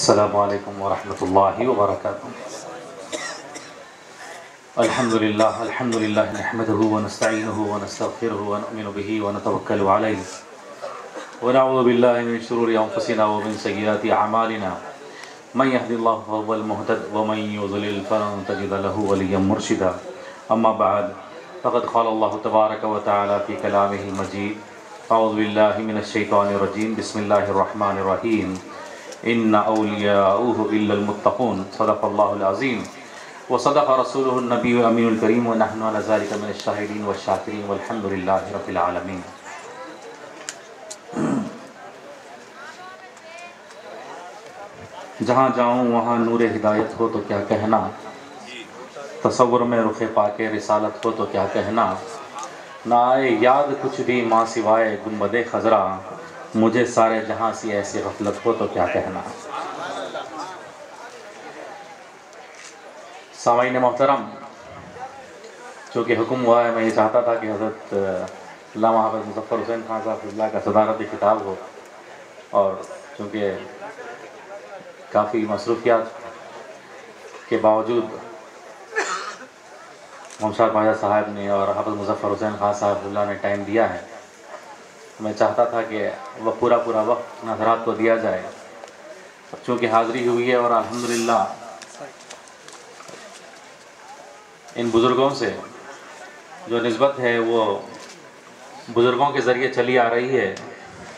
السلام علیکم ورحمۃ اللہ وبرکاتہ۔ الحمد للہ نحمده ونستعینه ونستغفره ونؤمن به ونتوکل علیہ ونعوذ باللہ من شرور انفسنا ومن سیئات اعمالنا من يهد الله فهو المهتد ومن يضلل فلن تجد له وليا مرشدا اما بعد فقد قال الله تبارک وتعالى في كلامه المجيد اعوذ باللہ من الشیطان الرجیم بسم اللہ الرحمن الرحیم ان اولیاؤہ الا المتقون صدق اللہ العظیم وصدق رسولہ النبی الامین الکریم ونحن علی ذلک من الشاہدین والشاکرین والحمد للہ رب العالمین۔ جہاں جاؤں وہاں نور ہدایت ہو تو کیا کہنا، تصور میں رخ پاک رسالت ہو تو کیا کہنا، نہ آئے یاد کچھ بھی ماں سوائے گنبد خضرا، مجھے سارے جہاں سی ایسی غفلت ہو تو کیا کہنا۔ سامعین محترم، چونکہ حکم ہوا ہے، میں یہ چاہتا تھا کہ حضرت علامہ حافظ مظفر حسین خان صاحب اللہ کا صدارتی خطاب ہو، اور چونکہ کافی مصروفیات کے باوجود ممشاد خواجہ صاحب نے اور حافظ مظفر حسین خان صاحب اللہ نے ٹائم دیا ہے، میں چاہتا تھا کہ وہ پورا وقت نظرات کو دیا جائے۔ چونکہ حاضری ہوئی ہے اور الحمدللہ ان بزرگوں سے جو نسبت ہے وہ بزرگوں کے ذریعے چلی آ رہی ہے،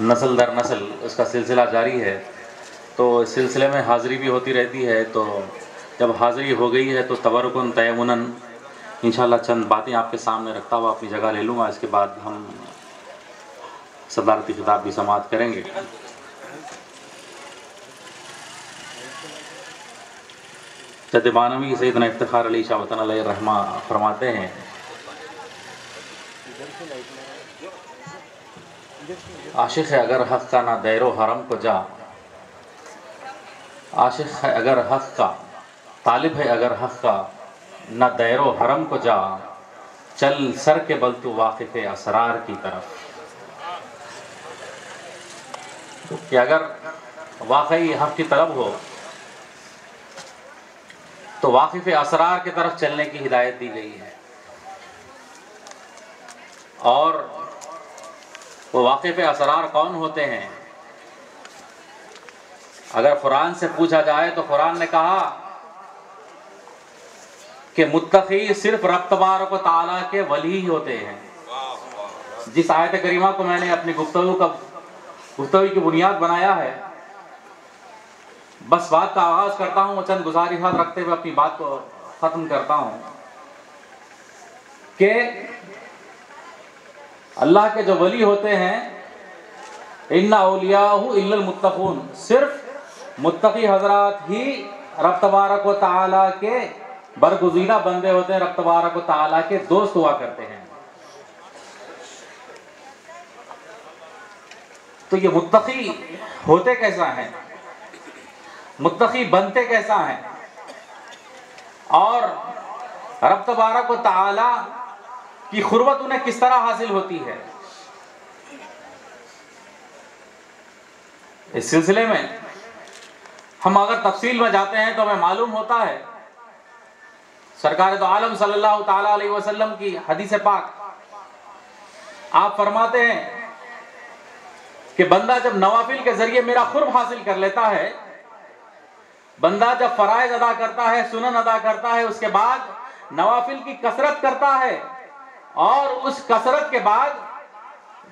نسل در نسل اس کا سلسلہ جاری ہے، تو اس سلسلے میں حاضری بھی ہوتی رہتی ہے۔ تو جب حاضری ہو گئی ہے تو تبرکن تیمنن انشاءاللہ چند باتیں آپ کے سامنے رکھتا ہوا اپنی جگہ لے لوں گا، اس کے بعد ہم صدارتی خطاب بھی سماعت کریں گے۔ جد بانوی سیدنا افتخار علی شاہ وطن علیہ الرحمہ فرماتے ہیں، عاشق ہے اگر حق کا نہ دیر و حرم کو جا، عاشق ہے اگر حق کا، طالب ہے اگر حق کا نہ دیر و حرم کو جا، چل سر کے بل تو واقف اسرار کی طرف۔ کہ اگر واقعی حق کی طلب ہو تو واقف اسرار کی طرف چلنے کی ہدایت دی گئی ہے، اور وہ واقف اسرار کون ہوتے ہیں؟ اگر قرآن سے پوچھا جائے تو قرآن نے کہا کہ متقی صرف رب تبارک و تعالیٰ کے ولی ہی ہوتے ہیں۔ جس آیت کریمہ کو میں نے اپنی گفتگو کی بنیاد بنایا ہے، بس بات کا آغاز کرتا ہوں، چند گزارشات رکھتے ہوئے اپنی بات کو ختم کرتا ہوں کہ اللہ کے جو ولی ہوتے ہیں، ان اولیاءہ الا المتقون، صرف متقی حضرات ہی رب تبارک و تعالیٰ کے برگزیدہ بندے ہوتے ہیں، رب تبارک و تعالیٰ کے دوست ہوا کرتے ہیں۔ تو یہ متقی ہوتے کیسا ہیں، متقی بنتے کیسا ہیں، اور رب تبارک و تعالی کی قربت انہیں کس طرح حاصل ہوتی ہے، اس سلسلے میں ہم اگر تفصیل میں جاتے ہیں تو ہمیں معلوم ہوتا ہے سرکار دو عالم صلی اللہ تعالی علیہ وسلم کی حدیث پاک، آپ فرماتے ہیں کہ بندہ جب نوافل کے ذریعے میرا قرب حاصل کر لیتا ہے، بندہ جب فرائض ادا کرتا ہے، سنن ادا کرتا ہے، اس کے بعد نوافل کی کثرت کرتا ہے، اور اس کثرت کے بعد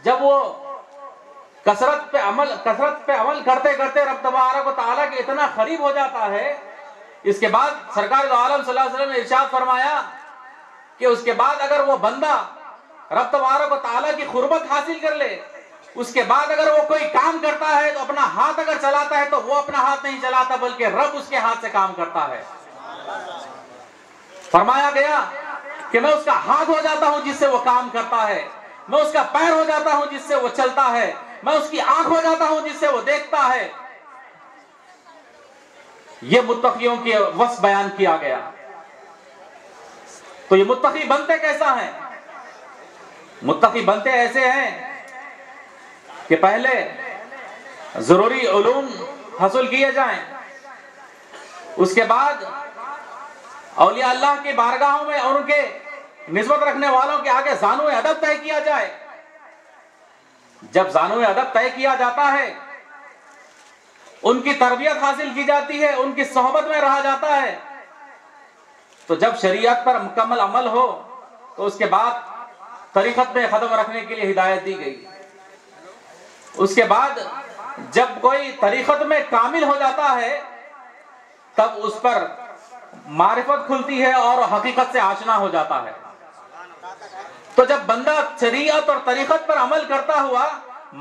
جب وہ کثرت پہ عمل کرتے کرتے رب تبارک و تعالیٰ کے اتنا قریب ہو جاتا ہے، اس کے بعد سرکار دو عالم صلی اللہ علیہ وسلم نے ارشاد فرمایا کہ اس کے بعد اگر وہ بندہ رب تبارک و تعالیٰ کی قربت حاصل کر لے، اس کے بعد اگر وہ کوئی کام کرتا ہے تو اپنا ہاتھ اگر چلاتا ہے تو وہ اپنا ہاتھ نہیں چلاتا بلکہ رب اس کے ہاتھ سے کام کرتا ہے۔ فرمایا گیا کہ میں اس کا ہاتھ ہو جاتا ہوں جس سے وہ کام کرتا ہے، میں اس کا پیر ہو جاتا ہوں جس سے وہ چلتا ہے، میں اس کی آنکھ ہو جاتا ہوں جس سے وہ دیکھتا ہے۔ یہ متقیوں کی وصف بیان کیا گیا۔ تو یہ متقی بنتے کیسا ہیں؟ متقی بنتے ایسے ہیں کہ پہلے ضروری علوم حاصل کیے جائیں، اس کے بعد اولیاء اللہ کی بارگاہوں میں اور ان کے نسبت رکھنے والوں کے آگے زانو ادب طے کیا جائے. جب زانو ادب طے کیا جاتا ہے، ان کی تربیت حاصل کی جاتی ہے، ان کی صحبت میں رہا جاتا ہے، تو جب شریعت پر مکمل عمل ہو تو اس کے بعد طریقت میں قدم رکھنے کے لیے ہدایت دی گئی. اس کے بعد جب کوئی طریقت میں کامل ہو جاتا ہے تب اس پر معرفت کھلتی ہے اور حقیقت سے آشنا ہو جاتا ہے. تو جب بندہ شریعت اور طریقت پر عمل کرتا ہوا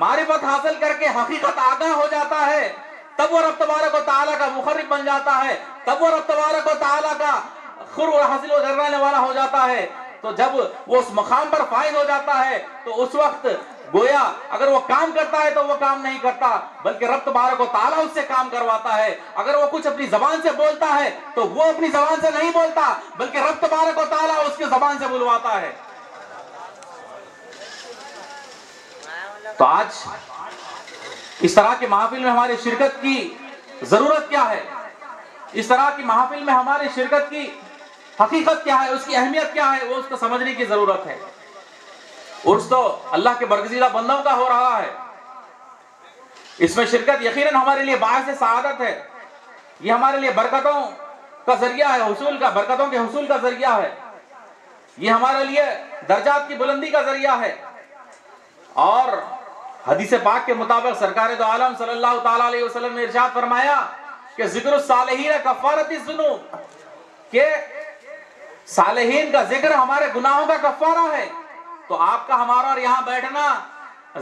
معرفت حاصل کر کے حقیقت آگاہ ہو جاتا ہے، تب وہ رب تبارک و تعالیٰ کا مخرب بن جاتا ہے، تب وہ رب تبارک و تعالیٰ کا خر حاصل و جرنے والا ہو جاتا ہے. تو جب وہ اس مقام پر فائز ہو جاتا ہے تو اس وقت گویا اگر وہ کام کرتا ہے تو وہ کام نہیں کرتا بلکہ رب تبارک و تعالیٰ اس سے کام کرواتا ہے. اگر وہ کچھ اپنی زبان سے بولتا ہے تو وہ اپنی زبان سے نہیں بولتا بلکہ رب تبارک و تعالیٰ اس کی زبان سے بلواتا ہے. تو آج اس طرح کی محافل میں ہماری شرکت کی ضرورت کیا ہے؟ اس طرح کی محافل میں ہماری شرکت کی حقیقت کیا ہے، اس کی اہمیت کیا ہے، وہ اس کو سمجھنے کی ضرورت ہے. عرس تو اللہ کے برگزیدہ بندوں کا ہو رہا ہے. اس میں شرکت یقیناً ہمارے لیے باعث سعادت ہے. یہ ہمارے لیے برکتوں کا ذریعہ ہے، برکتوں کے حصول کا ذریعہ ہے. یہ ہمارے لیے درجات کی بلندی کا ذریعہ ہے. اور حدیث پاک کے مطابق سرکار دو عالم صلی اللہ تعالیٰ علیہ وسلم نے ارشاد فرمایا کہ ذکر الصالحین کفارۃ الذنوب، کہ صالحین کا ذکر ہمارے گناہوں کا کفارہ ہے. تو آپ کا ہمارا اور یہاں بیٹھنا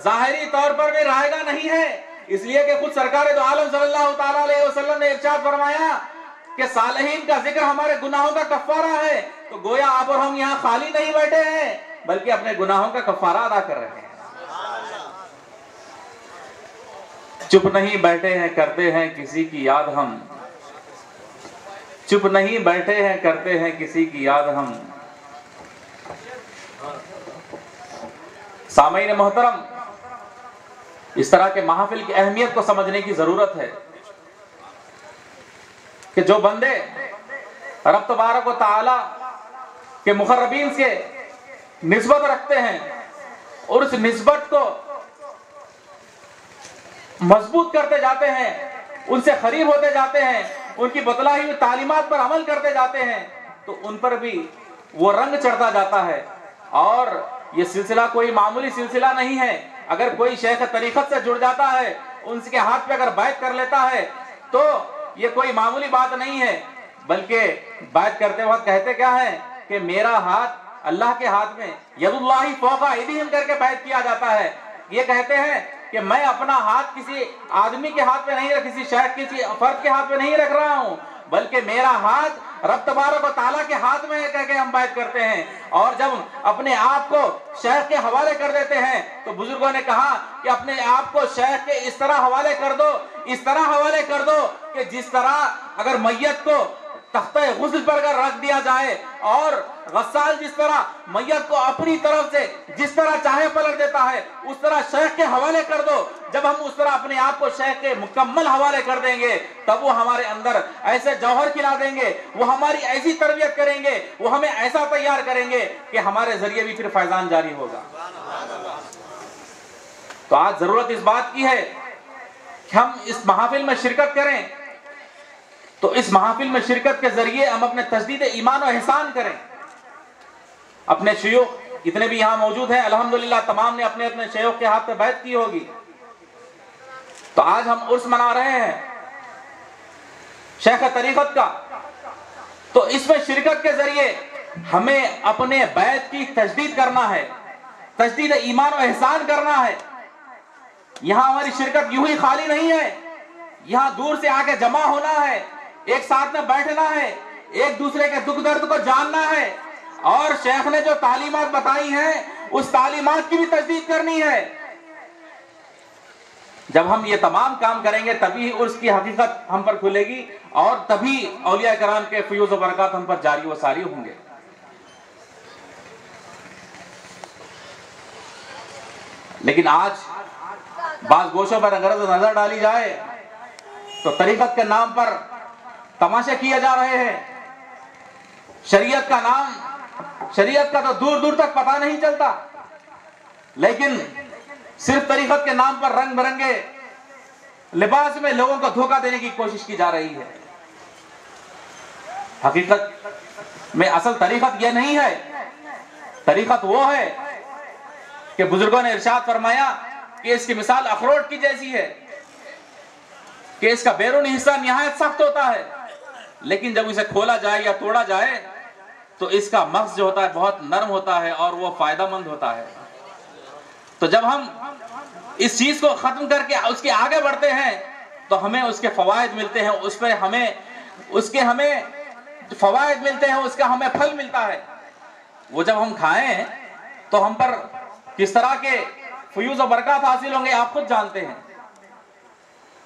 ظاہری طور پر بھی رائے گا نہیں ہے، اس لیے کہ خود سرکار دو عالم صلی اللہ تعالیٰ علیہ وسلم نے ارشاد فرمایا کہ صالحین کا ذکر ہمارے گناہوں کا کفارہ ہے. تو گویا آپ اور ہم یہاں خالی نہیں بیٹھے ہیں بلکہ اپنے گناہوں کا کفارہ ادا کر رہے ہیں. چپ نہیں بیٹھے ہیں کرتے ہیں کسی کی یاد ہم، چپ نہیں بیٹھے ہیں کرتے ہیں کسی کی یاد ہم. سامعین محترم، اس طرح کے محافل کی اہمیت کو سمجھنے کی ضرورت ہے کہ جو بندے رب تبارک و تعالی کے مقربین سے نسبت رکھتے ہیں اور اس نسبت کو مضبوط کرتے جاتے ہیں، ان سے قریب ہوتے جاتے ہیں، ان کی بتلائی ہوئی تعلیمات پر عمل کرتے جاتے ہیں، تو ان پر بھی وہ رنگ چڑھتا جاتا ہے. اور یہ سلسلہ کوئی معمولی سلسلہ نہیں ہے. اگر کوئی شیخ طریقت سے جڑ جاتا ہے، ان کے ہاتھ پہ اگر بیعت کر لیتا ہے تو یہ کوئی معمولی بات نہیں ہے، بلکہ بیعت کرتے وقت کہتے کیا ہے کہ میرا ہاتھ اللہ کے ہاتھ میں، ید اللہ فوق ایدیہم کر کے بیعت کیا جاتا ہے. یہ کہتے ہیں کہ میں اپنا ہاتھ کسی آدمی کے ہاتھ پہ نہیں رکھ، کسی شیخ کسی فرد کے ہاتھ پہ نہیں رکھ رہا ہوں، بلکہ میرا ہاتھ رب تبارک و تعالیٰ کے ہاتھ میں ہے کہہ کے ہم بیعت کرتے ہیں. اور جب اپنے آپ کو شیخ کے حوالے کر دیتے ہیں تو بزرگوں نے کہا کہ اپنے آپ کو شیخ کے اس طرح حوالے کر دو، اس طرح حوالے کر دو کہ جس طرح اگر میت کو تختہ غسل پر اگر رکھ دیا جائے اور غسال جس طرح میت کو اپنی طرف سے جس طرح چاہے پلٹ دیتا ہے اس طرح شیخ کے حوالے کر دو. جب ہم اس طرح اپنے آپ کو شیخ کے مکمل حوالے کر دیں گے تب وہ ہمارے اندر ایسے جوہر کھلا دیں گے، وہ ہماری ایسی تربیت کریں گے، وہ ہمیں ایسا تیار کریں گے کہ ہمارے ذریعے بھی پھر فیضان جاری ہوگا. تو آج ضرورت اس بات کی ہے کہ ہم اس محافل میں شرکت کریں، تو اس محافل میں شرکت کے ذریعے ہم اپنے تجدید ایمان و احسان کریں. اپنے شیوخ جتنے بھی یہاں موجود ہیں الحمدللہ تمام نے اپنے اپنے شیوخ کے ہاتھ پہ بیعت کی ہوگی. تو آج ہم عرس منا رہے ہیں شیخ طریقت کا، تو اس میں شرکت کے ذریعے ہمیں اپنے بیعت کی تجدید کرنا ہے، تجدید ایمان و احسان کرنا ہے. یہاں ہماری شرکت یوں ہی خالی نہیں ہے، یہاں دور سے آ کے جمع ہونا ہے، ایک ساتھ میں بیٹھنا ہے، ایک دوسرے کے دکھ درد کو جاننا ہے، اور شیخ نے جو تعلیمات بتائی ہیں اس تعلیمات کی بھی تجدید کرنی ہے. جب ہم یہ تمام کام کریں گے تبھی عرس کی حقیقت ہم پر کھلے گی اور تبھی اولیاء کرام کے فیوز و برکات ہم پر جاری و ساری ہوں گے. لیکن آج بعض گوشوں پر اگر نظر ڈالی جائے تو طریقت کے نام پر تماشے کیے جا رہے ہیں. شریعت کا نام، شریعت کا تو دور دور تک پتہ نہیں چلتا، لیکن صرف طریقت کے نام پر رنگ برنگے لباس میں لوگوں کو دھوکہ دینے کی کوشش کی جا رہی ہے. حقیقت میں اصل طریقت یہ نہیں ہے. طریقت وہ ہے کہ بزرگوں نے ارشاد فرمایا کہ اس کی مثال اخروٹ کی جیسی ہے کہ اس کا بیرونی حصہ نہایت سخت ہوتا ہے، لیکن جب اسے کھولا جائے یا توڑا جائے تو اس کا مغز جو ہوتا ہے بہت نرم ہوتا ہے اور وہ فائدہ مند ہوتا ہے. تو جب ہم اس چیز کو ختم کر کے اس کے آگے بڑھتے ہیں تو ہمیں اس کے فوائد ملتے ہیں، اس پہ ہمیں فوائد ملتے ہیں، اس کا ہمیں پھل ملتا ہے. وہ جب ہم کھائیں تو ہم پر کس طرح کے فیوز و برکات حاصل ہوں گے آپ خود جانتے ہیں.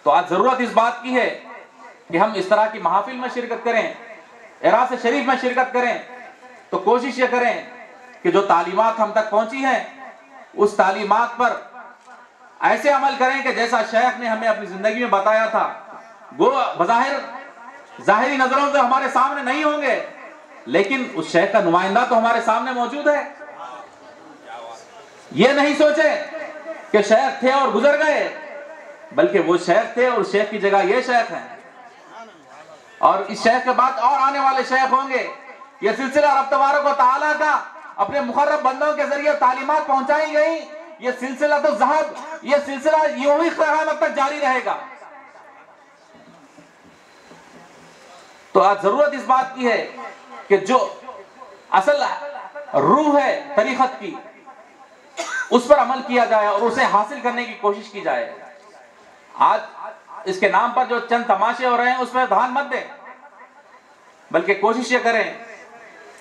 تو آج ضرورت اس بات کی ہے کہ ہم اس طرح کی محافل میں شرکت کریں، اعراض شریف میں شرکت کریں، تو کوشش یہ کریں کہ جو تعلیمات ہم تک پہنچی ہیں اس تعلیمات پر ایسے عمل کریں کہ جیسا شیخ نے ہمیں اپنی زندگی میں بتایا تھا. وہ بظاہر ظاہری نظروں سے ہمارے سامنے نہیں ہوں گے، لیکن اس شیخ کا نمائندہ تو ہمارے سامنے موجود ہے. یہ نہیں سوچے کہ شیخ تھے اور گزر گئے، بلکہ وہ شیخ تھے اور شیخ کی جگہ یہ شیخ ہیں، اور اس شیخ کے بعد اور آنے والے شیخ ہوں گے. یہ سلسلہ رب تبارک و تعالیٰ کا اپنے مقرب بندوں کے ذریعے تعلیمات پہنچائی گئی. یہ سلسلہ تو ذہب، یہ سلسلہ یوں ہی قیامت تک جاری رہے گا. تو آج ضرورت اس بات کی ہے کہ جو اصل روح ہے طریقت کی اس پر عمل کیا جائے اور اسے حاصل کرنے کی کوشش کی جائے. آج اس کے نام پر جو چند تماشے ہو رہے ہیں اس پہ دھیان مت دیں، بلکہ کوشش یہ کریں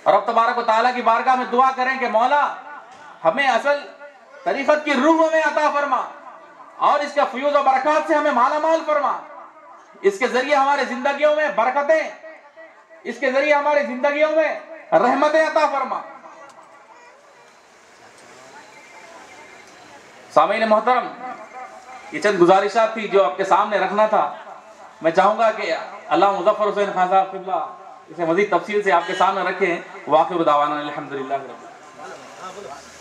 اور رب تبارک و تعالیٰ کی بارگاہ میں دعا کریں کہ مولا ہمیں اصل طریقت کی روح ہمیں عطا فرما اور اس کا فیوز و برکات سے ہمیں مالا مال فرما. اس کے ذریعے ہمارے زندگیوں میں برکتیں، اس کے ذریعے ہماری زندگیوں میں رحمتیں عطا فرما. سامعین محترم، یہ چند گزارشات تھی جو آپ کے سامنے رکھنا تھا. میں چاہوں گا کہ اللہ مظفر حسین خان صاحب قبلہ اسے مزید تفصیل سے آپ کے سامنے رکھیں. وآخر دعوانا الحمدللہ رب العالمین.